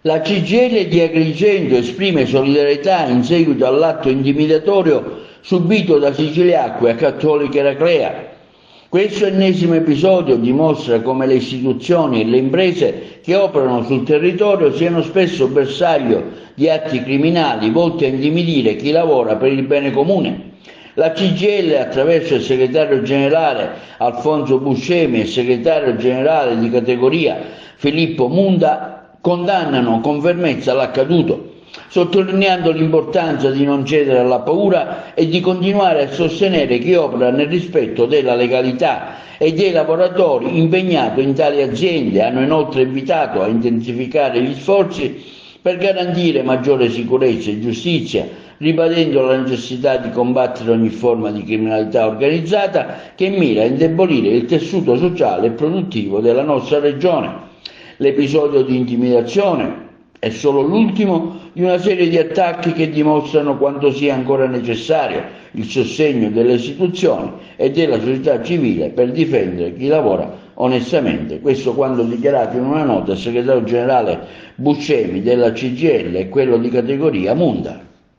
La CGIL di Agrigento esprime solidarietà in seguito all'atto intimidatorio subito da Siciliacque a Cattolica Eraclea. Questo ennesimo episodio dimostra come le istituzioni e le imprese che operano sul territorio siano spesso bersaglio di atti criminali volti a intimidire chi lavora per il bene comune. La CGIL, attraverso il segretario generale Alfonso Buscemi e il segretario generale di categoria Filippo Munda, condannano con fermezza l'accaduto, sottolineando l'importanza di non cedere alla paura e di continuare a sostenere chi opera nel rispetto della legalità e dei lavoratori impegnati in tali aziende. Hanno inoltre invitato a intensificare gli sforzi per garantire maggiore sicurezza e giustizia, ribadendo la necessità di combattere ogni forma di criminalità organizzata che mira a indebolire il tessuto sociale e produttivo della nostra regione. L'episodio di intimidazione è solo l'ultimo di una serie di attacchi che dimostrano quanto sia ancora necessario il sostegno delle istituzioni e della società civile per difendere chi lavora onestamente. Questo quanto dichiarato in una nota il segretario generale Buscemi della CGIL e quello di categoria Munda.